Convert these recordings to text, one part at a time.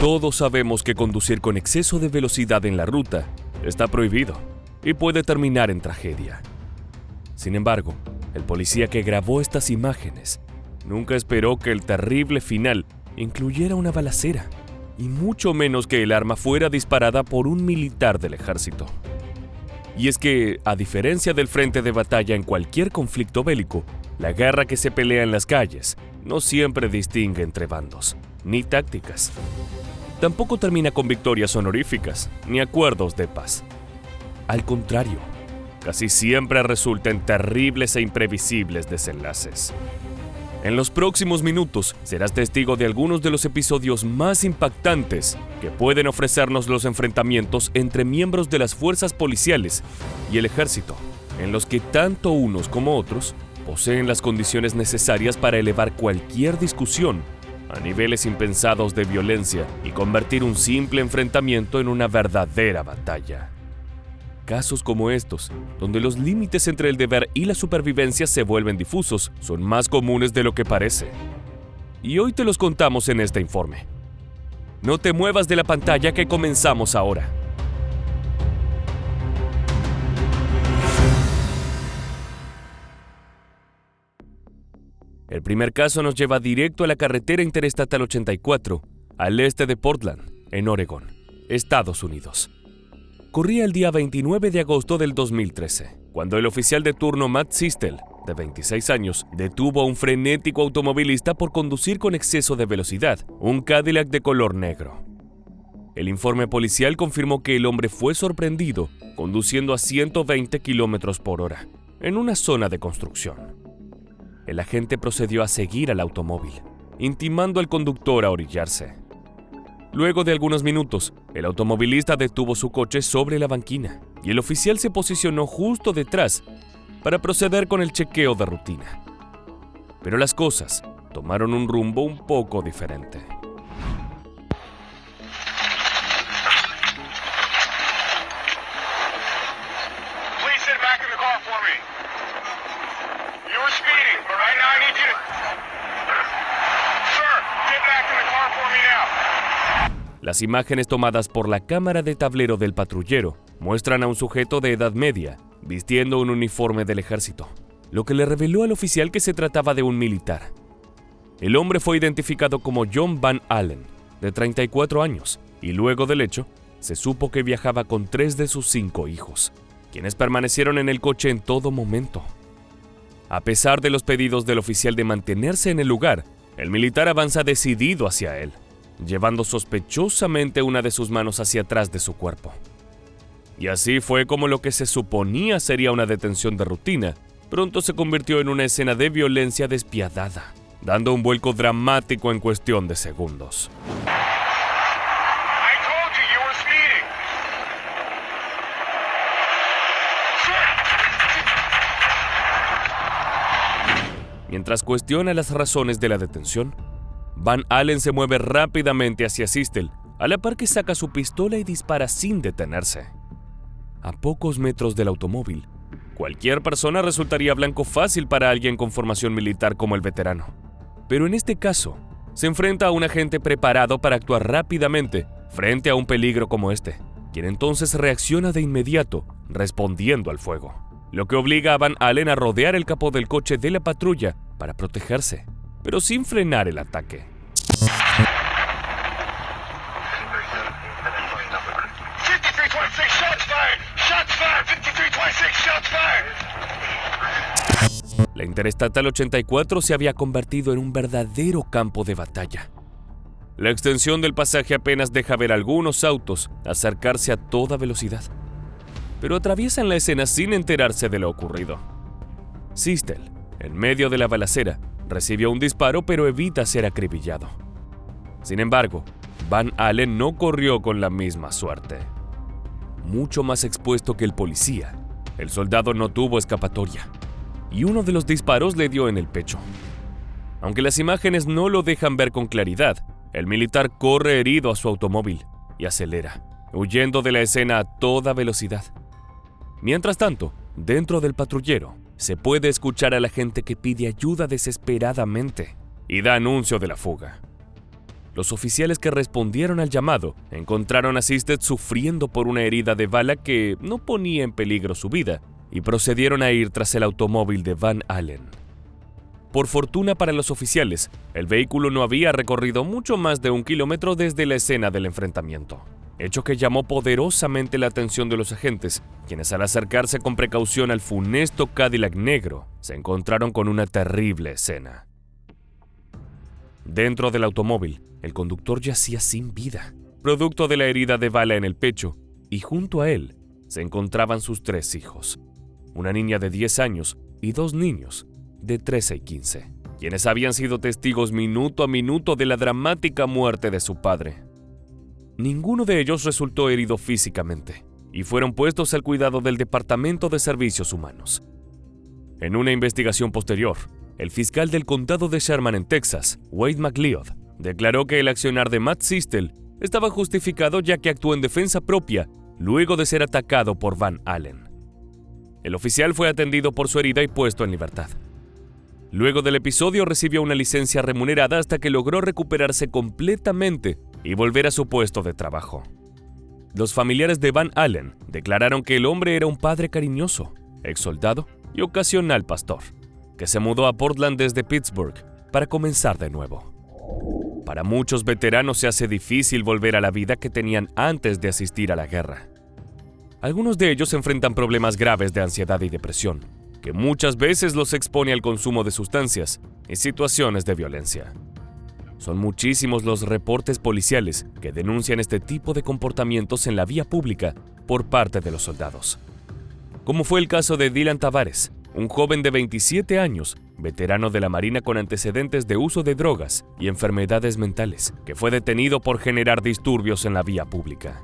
Todos sabemos que conducir con exceso de velocidad en la ruta está prohibido y puede terminar en tragedia. Sin embargo, el policía que grabó estas imágenes nunca esperó que el terrible final incluyera una balacera, y mucho menos que el arma fuera disparada por un militar del ejército. Y es que, a diferencia del frente de batalla en cualquier conflicto bélico, la guerra que se pelea en las calles no siempre distingue entre bandos, ni tácticas. Tampoco termina con victorias honoríficas, ni acuerdos de paz. Al contrario, casi siempre resulta en terribles e imprevisibles desenlaces. En los próximos minutos serás testigo de algunos de los episodios más impactantes que pueden ofrecernos los enfrentamientos entre miembros de las fuerzas policiales y el ejército, en los que tanto unos como otros poseen las condiciones necesarias para elevar cualquier discusión a niveles impensados de violencia y convertir un simple enfrentamiento en una verdadera batalla. Casos como estos, donde los límites entre el deber y la supervivencia se vuelven difusos, son más comunes de lo que parece. Y hoy te los contamos en este informe. No te muevas de la pantalla, que comenzamos ahora. El primer caso nos lleva directo a la carretera interestatal 84, al este de Portland, en Oregón, Estados Unidos. Corría el día 29 de agosto del 2013, cuando el oficial de turno Matt Sistel, de 26 años, detuvo a un frenético automovilista por conducir con exceso de velocidad, un Cadillac de color negro. El informe policial confirmó que el hombre fue sorprendido conduciendo a 120 kilómetros por hora, en una zona de construcción. El agente procedió a seguir al automóvil, intimando al conductor a orillarse. Luego de algunos minutos, el automovilista detuvo su coche sobre la banquina y el oficial se posicionó justo detrás para proceder con el chequeo de rutina. Pero las cosas tomaron un rumbo un poco diferente. Las imágenes tomadas por la cámara de tablero del patrullero muestran a un sujeto de edad media vistiendo un uniforme del ejército, lo que le reveló al oficial que se trataba de un militar. El hombre fue identificado como John Van Allen, de 34 años, y luego del hecho, se supo que viajaba con 3 de sus 5 hijos, quienes permanecieron en el coche en todo momento. A pesar de los pedidos del oficial de mantenerse en el lugar, el militar avanza decidido hacia él, llevando sospechosamente una de sus manos hacia atrás de su cuerpo. Y así fue como lo que se suponía sería una detención de rutina, pronto se convirtió en una escena de violencia despiadada, dando un vuelco dramático en cuestión de segundos. Mientras cuestiona las razones de la detención, Van Allen se mueve rápidamente hacia Sistel, a la par que saca su pistola y dispara sin detenerse. A pocos metros del automóvil, cualquier persona resultaría blanco fácil para alguien con formación militar como el veterano. Pero en este caso, se enfrenta a un agente preparado para actuar rápidamente frente a un peligro como este, quien entonces reacciona de inmediato, respondiendo al fuego, lo que obliga a Van Allen a rodear el capó del coche de la patrulla para protegerse, pero sin frenar el ataque. La Interestatal 84 se había convertido en un verdadero campo de batalla. La extensión del pasaje apenas deja ver algunos autos acercarse a toda velocidad, pero atraviesan la escena sin enterarse de lo ocurrido. Sistel, en medio de la balacera, recibió un disparo pero evita ser acribillado. Sin embargo, Van Allen no corrió con la misma suerte. Mucho más expuesto que el policía, el soldado no tuvo escapatoria, y uno de los disparos le dio en el pecho. Aunque las imágenes no lo dejan ver con claridad, el militar corre herido a su automóvil y acelera, huyendo de la escena a toda velocidad. Mientras tanto, dentro del patrullero, se puede escuchar a la gente que pide ayuda desesperadamente y da anuncio de la fuga. los oficiales que respondieron al llamado encontraron a Sisted sufriendo por una herida de bala que no ponía en peligro su vida y procedieron a ir tras el automóvil de Van Allen. Por fortuna para los oficiales, el vehículo no había recorrido mucho más de 1 kilómetro desde la escena del enfrentamiento, hecho que llamó poderosamente la atención de los agentes, quienes al acercarse con precaución al funesto Cadillac negro, se encontraron con una terrible escena. Dentro del automóvil, el conductor yacía sin vida, producto de la herida de bala en el pecho, y junto a él se encontraban sus 3 hijos, una niña de 10 años y 2 niños de 13 y 15, quienes habían sido testigos minuto a minuto de la dramática muerte de su padre. Ninguno de ellos resultó herido físicamente y fueron puestos al cuidado del Departamento de Servicios Humanos. En una investigación posterior, el fiscal del condado de Sherman en Texas, Wade McLeod, declaró que el accionar de Matt Sistel estaba justificado ya que actuó en defensa propia luego de ser atacado por Van Allen. El oficial fue atendido por su herida y puesto en libertad. Luego del episodio recibió una licencia remunerada hasta que logró recuperarse completamente y volver a su puesto de trabajo. Los familiares de Van Allen declararon que el hombre era un padre cariñoso, exsoldado y ocasional pastor, que se mudó a Portland desde Pittsburgh para comenzar de nuevo. Para muchos veteranos se hace difícil volver a la vida que tenían antes de asistir a la guerra. Algunos de ellos enfrentan problemas graves de ansiedad y depresión, que muchas veces los expone al consumo de sustancias y situaciones de violencia. Son muchísimos los reportes policiales que denuncian este tipo de comportamientos en la vía pública por parte de los soldados. Como fue el caso de Dylan Tavares, un joven de 27 años, veterano de la Marina con antecedentes de uso de drogas y enfermedades mentales, que fue detenido por generar disturbios en la vía pública.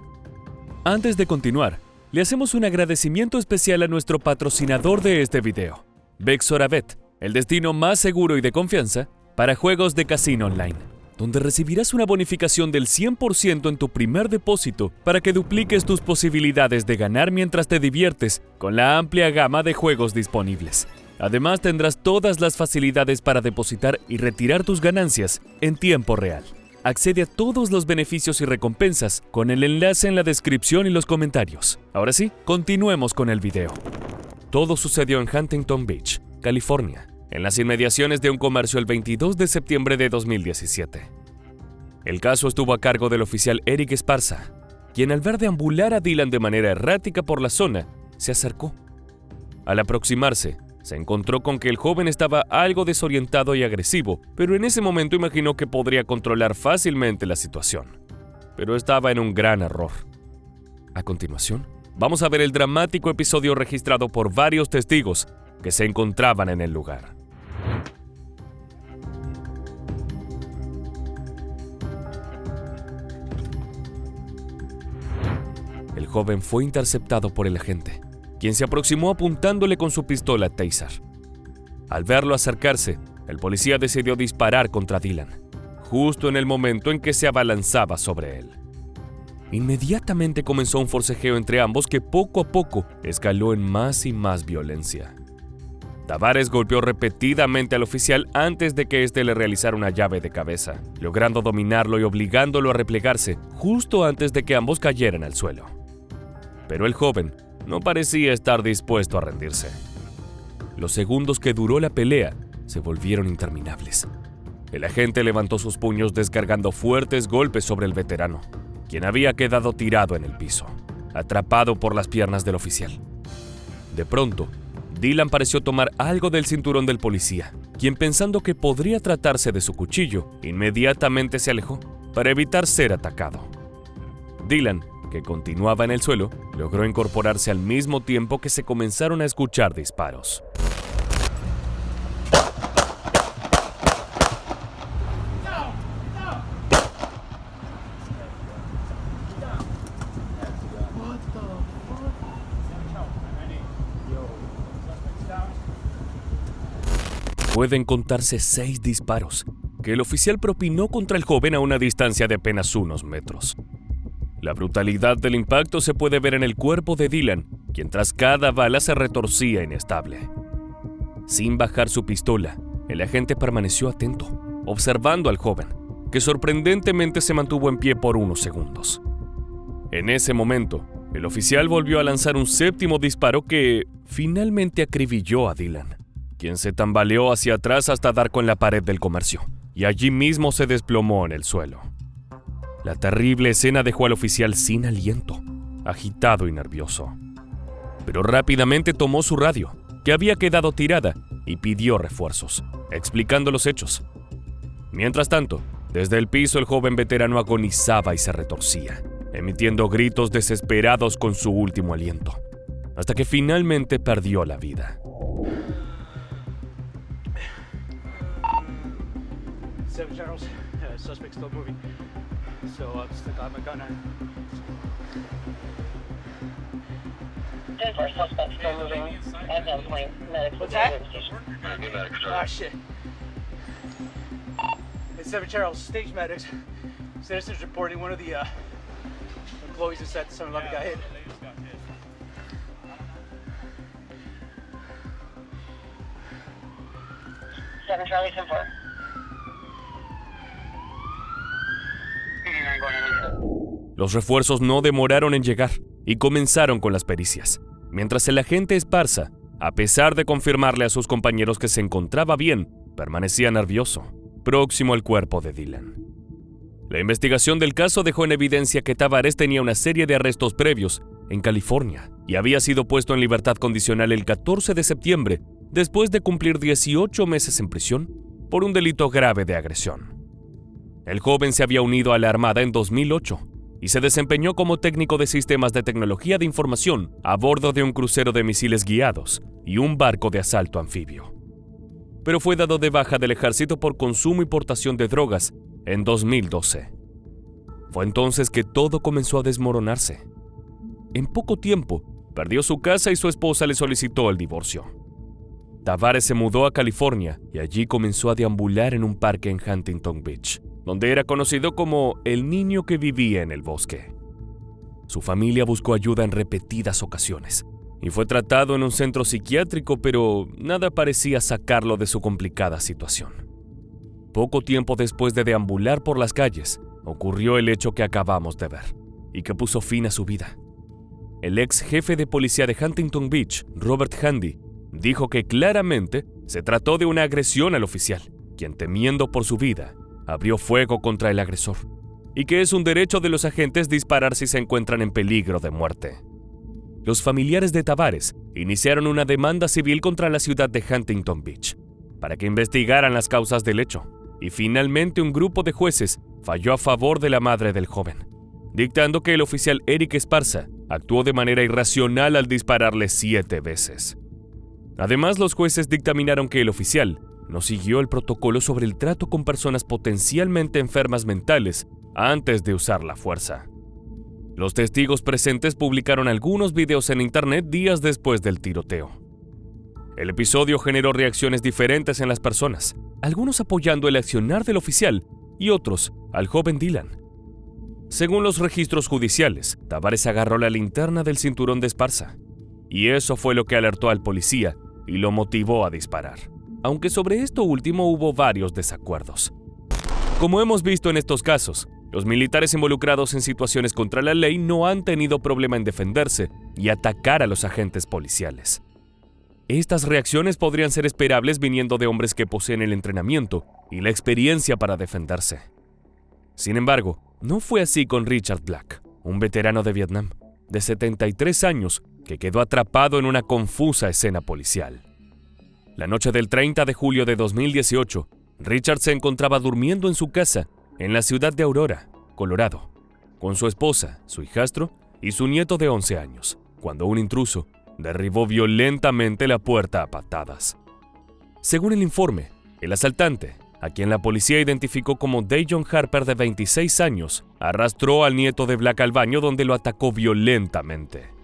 Antes de continuar, le hacemos un agradecimiento especial a nuestro patrocinador de este video, Bexorabet, el destino más seguro y de confianza para juegos de casino online, donde recibirás una bonificación del 100% en tu primer depósito para que dupliques tus posibilidades de ganar mientras te diviertes con la amplia gama de juegos disponibles. Además, tendrás todas las facilidades para depositar y retirar tus ganancias en tiempo real. Accede a todos los beneficios y recompensas con el enlace en la descripción y los comentarios. Ahora sí, continuemos con el video. Todo sucedió en Huntington Beach, California, en las inmediaciones de un comercio el 22 de septiembre de 2017. El caso estuvo a cargo del oficial Eric Esparza, quien al ver deambular a Dylan de manera errática por la zona, se acercó. Al aproximarse, se encontró con que el joven estaba algo desorientado y agresivo, pero en ese momento imaginó que podría controlar fácilmente la situación. Pero estaba en un gran error. A continuación, vamos a ver el dramático episodio registrado por varios testigos que se encontraban en el lugar. El joven fue interceptado por el agente, quien se aproximó apuntándole con su pistola Taser. Al verlo acercarse, el policía decidió disparar contra Dylan, justo en el momento en que se abalanzaba sobre él. Inmediatamente comenzó un forcejeo entre ambos que poco a poco escaló en más y más violencia. Tavares golpeó repetidamente al oficial antes de que éste le realizara una llave de cabeza, logrando dominarlo y obligándolo a replegarse justo antes de que ambos cayeran al suelo. Pero el joven no parecía estar dispuesto a rendirse. Los segundos que duró la pelea se volvieron interminables. El agente levantó sus puños descargando fuertes golpes sobre el veterano, quien había quedado tirado en el piso, atrapado por las piernas del oficial. De pronto, Dylan pareció tomar algo del cinturón del policía, quien pensando que podría tratarse de su cuchillo, inmediatamente se alejó para evitar ser atacado. Dylan, que continuaba en el suelo, logró incorporarse al mismo tiempo que se comenzaron a escuchar disparos. Pueden contarse 6 disparos que el oficial propinó contra el joven a una distancia de apenas unos metros. La brutalidad del impacto se puede ver en el cuerpo de Dylan, quien tras cada bala se retorcía inestable. Sin bajar su pistola, el agente permaneció atento, observando al joven, que sorprendentemente se mantuvo en pie por unos segundos. En ese momento, el oficial volvió a lanzar un séptimo disparo que finalmente acribilló a Dylan, quien se tambaleó hacia atrás hasta dar con la pared del comercio, y allí mismo se desplomó en el suelo. La terrible escena dejó al oficial sin aliento, agitado y nervioso. Pero rápidamente tomó su radio, que había quedado tirada, y pidió refuerzos, explicando los hechos. Mientras tanto, desde el piso el joven veterano agonizaba y se retorcía, emitiendo gritos desesperados con su último aliento, hasta que finalmente perdió la vida. 7 Charles, suspect still moving. So I'll just got my gun on. 10-4, suspect still moving. At gunpoint. Medics. What's that? Medics. Ah, shit. It's 7 Charles, stage medics. Citizens reporting one of the employees inside the 7-Eleven got hit. Seven Charlie, 10-4. Los refuerzos no demoraron en llegar y comenzaron con las pericias, mientras el agente Esparza, a pesar de confirmarle a sus compañeros que se encontraba bien, permanecía nervioso, próximo al cuerpo de Dylan. La investigación del caso dejó en evidencia que Tavares tenía una serie de arrestos previos en California y había sido puesto en libertad condicional el 14 de septiembre después de cumplir 18 meses en prisión por un delito grave de agresión. El joven se había unido a la Armada en 2008 y se desempeñó como técnico de sistemas de tecnología de información a bordo de un crucero de misiles guiados y un barco de asalto anfibio. Pero fue dado de baja del ejército por consumo y portación de drogas en 2012. Fue entonces que todo comenzó a desmoronarse. En poco tiempo, perdió su casa y su esposa le solicitó el divorcio. Tavares se mudó a California y allí comenzó a deambular en un parque en Huntington Beach, donde era conocido como el niño que vivía en el bosque. Su familia buscó ayuda en repetidas ocasiones y fue tratado en un centro psiquiátrico, pero nada parecía sacarlo de su complicada situación. Poco tiempo después de deambular por las calles, ocurrió el hecho que acabamos de ver y que puso fin a su vida. El ex jefe de policía de Huntington Beach, Robert Handy, dijo que claramente se trató de una agresión al oficial, quien, temiendo por su vida, abrió fuego contra el agresor, y que es un derecho de los agentes disparar si se encuentran en peligro de muerte. Los familiares de Tavares iniciaron una demanda civil contra la ciudad de Huntington Beach para que investigaran las causas del hecho, y finalmente un grupo de jueces falló a favor de la madre del joven, dictando que el oficial Eric Esparza actuó de manera irracional al dispararle 7 veces. Además, los jueces dictaminaron que el oficial no siguió el protocolo sobre el trato con personas potencialmente enfermas mentales antes de usar la fuerza. Los testigos presentes publicaron algunos videos en internet días después del tiroteo. El episodio generó reacciones diferentes en las personas, algunos apoyando el accionar del oficial y otros al joven Dylan. Según los registros judiciales, Tavares agarró la linterna del cinturón de Esparza, y eso fue lo que alertó al policía y lo motivó a disparar, aunque sobre esto último hubo varios desacuerdos. Como hemos visto en estos casos, los militares involucrados en situaciones contra la ley no han tenido problema en defenderse y atacar a los agentes policiales. Estas reacciones podrían ser esperables viniendo de hombres que poseen el entrenamiento y la experiencia para defenderse. Sin embargo, no fue así con Richard Black, un veterano de Vietnam, de 73 años, que quedó atrapado en una confusa escena policial. La noche del 30 de julio de 2018, Richard se encontraba durmiendo en su casa en la ciudad de Aurora, Colorado, con su esposa, su hijastro y su nieto de 11 años, cuando un intruso derribó violentamente la puerta a patadas. Según el informe, el asaltante, a quien la policía identificó como Dayon Harper de 26 años, arrastró al nieto de Black al baño donde lo atacó violentamente.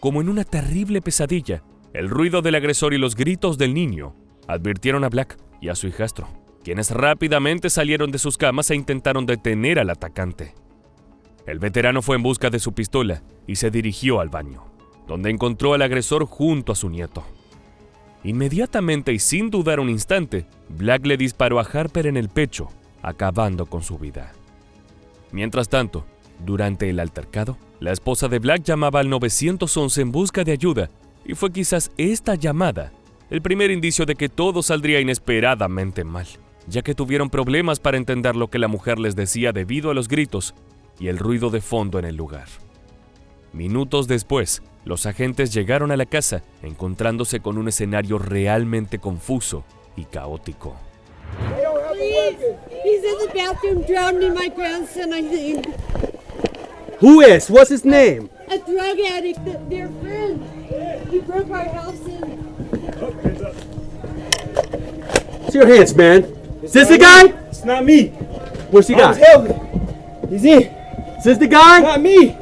Como en una terrible pesadilla, el ruido del agresor y los gritos del niño advirtieron a Black y a su hijastro, quienes rápidamente salieron de sus camas e intentaron detener al atacante. El veterano fue en busca de su pistola y se dirigió al baño, donde encontró al agresor junto a su nieto. Inmediatamente y sin dudar un instante, Black le disparó a Harper en el pecho acabando con su vida. Mientras tanto, durante el altercado, la esposa de Black llamaba al 911 en busca de ayuda, y fue quizás esta llamada el primer indicio de que todo saldría inesperadamente mal, ya que tuvieron problemas para entender lo que la mujer les decía debido a los gritos y el ruido de fondo en el lugar. Minutos después, los agentes llegaron a la casa, encontrándose con un escenario realmente confuso y caótico. Please, he's in the bathroom drowning my grandson, I think. Who is? What's his name? A drug addict, their friend. He broke our house in. See your hands, man. Is this the guy? It's not me. Where's the I was guy? helping. He's in. Is this the guy? Not me.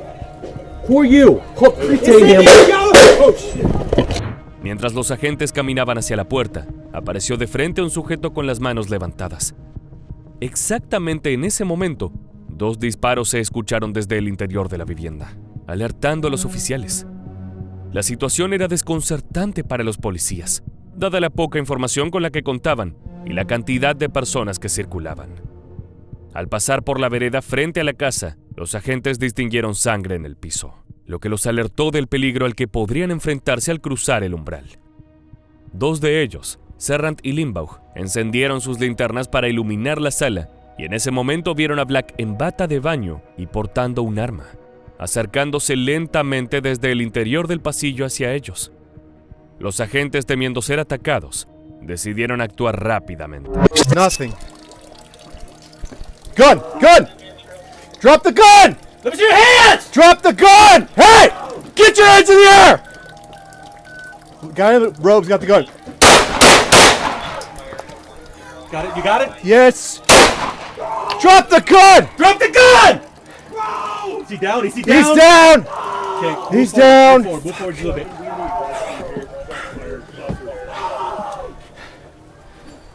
Who are you? Retain him. Oh, shit. Mientras los agentes caminaban hacia la puerta, apareció de frente un sujeto con las manos levantadas. Exactamente en ese momento, 2 disparos se escucharon desde el interior de la vivienda, alertando a los oficiales. La situación era desconcertante para los policías, dada la poca información con la que contaban y la cantidad de personas que circulaban. Al pasar por la vereda frente a la casa, los agentes distinguieron sangre en el piso, lo que los alertó del peligro al que podrían enfrentarse al cruzar el umbral. 2 de ellos, Serrant y Limbaugh, encendieron sus linternas para iluminar la sala y en ese momento vieron a Black en bata de baño y portando un arma, acercándose lentamente desde el interior del pasillo hacia ellos. Los agentes, temiendo ser atacados, decidieron actuar rápidamente. Nothing. Gun! Gun! Drop the gun! Let me see your hands! Drop the gun! Hey! Get your hands in the air! Guy in the robe's got the gun. Got it? You got it? Yes! Drop the gun! Drop the gun! Is he down? Is he down? He's down! Okay, He's move down. Forward, move forward a little bit.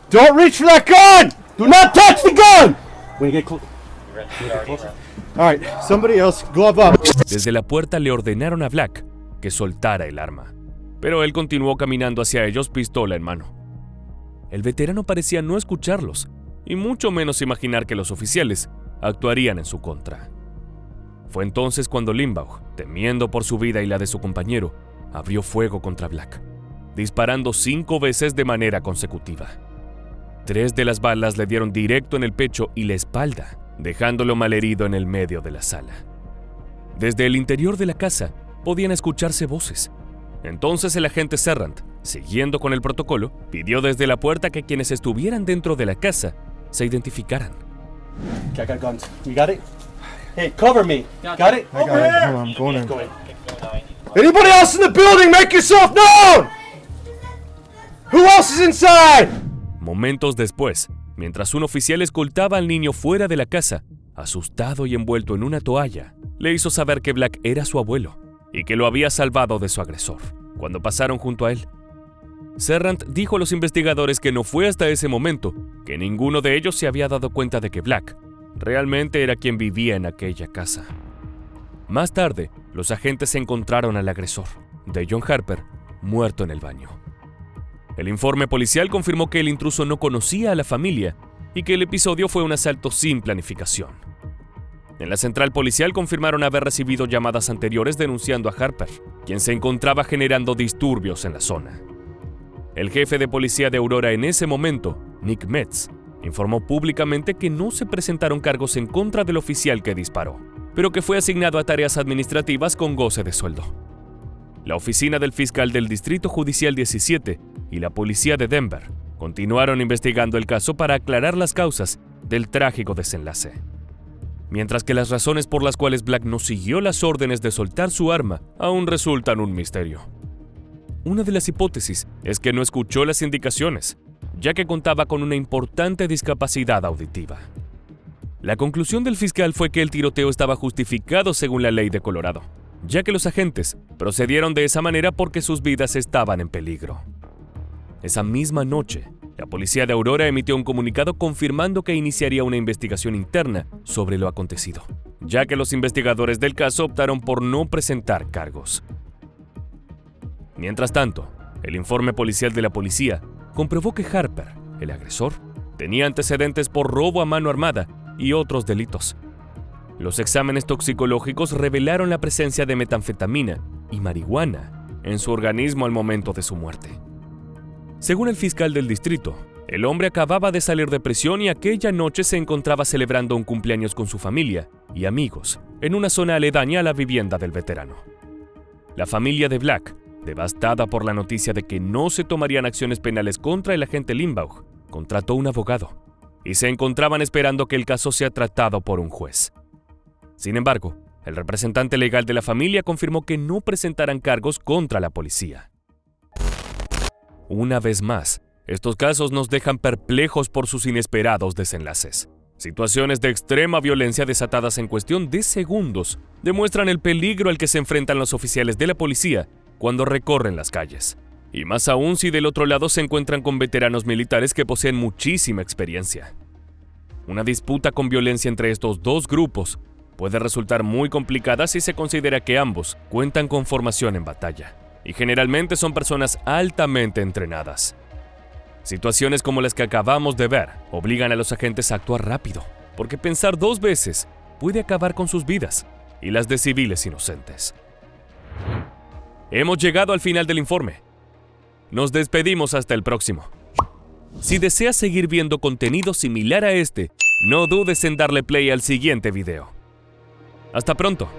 Don't reach for that gun! Do not touch the gun! When you get close. Alright, somebody else, glove up. Desde la puerta le ordenaron a Black que soltara el arma, pero él continuó caminando hacia ellos, pistola en mano. El veterano parecía no escucharlos, y mucho menos imaginar que los oficiales actuarían en su contra. Fue entonces cuando Limbaugh, temiendo por su vida y la de su compañero, abrió fuego contra Black, disparando 5 veces de manera consecutiva. 3 de las balas le dieron directo en el pecho y la espalda, dejándolo malherido en el medio de la sala. Desde el interior de la casa podían escucharse voces. Entonces el agente Serrant, siguiendo con el protocolo, pidió desde la puerta que quienes estuvieran dentro de la casa se identificaran. Okay, I got guns. You got it? Hey, cover me. Got it? I got it. Hold on, I'm going in. Go in. Anybody else in the building, make yourself known! Who else is inside? Momentos después, mientras un oficial escoltaba al niño fuera de la casa, asustado y envuelto en una toalla, le hizo saber que Black era su abuelo y que lo había salvado de su agresor, cuando pasaron junto a él. Serrant dijo a los investigadores que no fue hasta ese momento que ninguno de ellos se había dado cuenta de que Black realmente era quien vivía en aquella casa. Más tarde, los agentes encontraron al agresor, Dayon Harper, muerto en el baño. El informe policial confirmó que el intruso no conocía a la familia y que el episodio fue un asalto sin planificación. En la central policial confirmaron haber recibido llamadas anteriores denunciando a Harper, quien se encontraba generando disturbios en la zona. El jefe de policía de Aurora en ese momento, Nick Metz, informó públicamente que no se presentaron cargos en contra del oficial que disparó, pero que fue asignado a tareas administrativas con goce de sueldo. La oficina del fiscal del Distrito Judicial 17 y la policía de Denver continuaron investigando el caso para aclarar las causas del trágico desenlace. Mientras que las razones por las cuales Black no siguió las órdenes de soltar su arma aún resultan un misterio. Una de las hipótesis es que no escuchó las indicaciones, ya que contaba con una importante discapacidad auditiva. La conclusión del fiscal fue que el tiroteo estaba justificado según la ley de Colorado, ya que los agentes procedieron de esa manera porque sus vidas estaban en peligro. Esa misma noche, la policía de Aurora emitió un comunicado confirmando que iniciaría una investigación interna sobre lo acontecido, ya que los investigadores del caso optaron por no presentar cargos. Mientras tanto, el informe policial de la policía comprobó que Harper, el agresor, tenía antecedentes por robo a mano armada y otros delitos. Los exámenes toxicológicos revelaron la presencia de metanfetamina y marihuana en su organismo al momento de su muerte. Según el fiscal del distrito, el hombre acababa de salir de prisión y aquella noche se encontraba celebrando un cumpleaños con su familia y amigos en una zona aledaña a la vivienda del veterano. La familia de Black, devastada por la noticia de que no se tomarían acciones penales contra el agente Limbaugh, contrató un abogado y se encontraban esperando que el caso sea tratado por un juez. Sin embargo, el representante legal de la familia confirmó que no presentarán cargos contra la policía. Una vez más, estos casos nos dejan perplejos por sus inesperados desenlaces. Situaciones de extrema violencia desatadas en cuestión de segundos demuestran el peligro al que se enfrentan los oficiales de la policía cuando recorren las calles. Y más aún si del otro lado se encuentran con veteranos militares que poseen muchísima experiencia. Una disputa con violencia entre estos dos grupos puede resultar muy complicada si se considera que ambos cuentan con formación en batalla y generalmente son personas altamente entrenadas. Situaciones como las que acabamos de ver obligan a los agentes a actuar rápido, porque pensar dos veces puede acabar con sus vidas y las de civiles inocentes. Hemos llegado al final del informe. Nos despedimos hasta el próximo. Si deseas seguir viendo contenido similar a este, no dudes en darle play al siguiente video. Hasta pronto.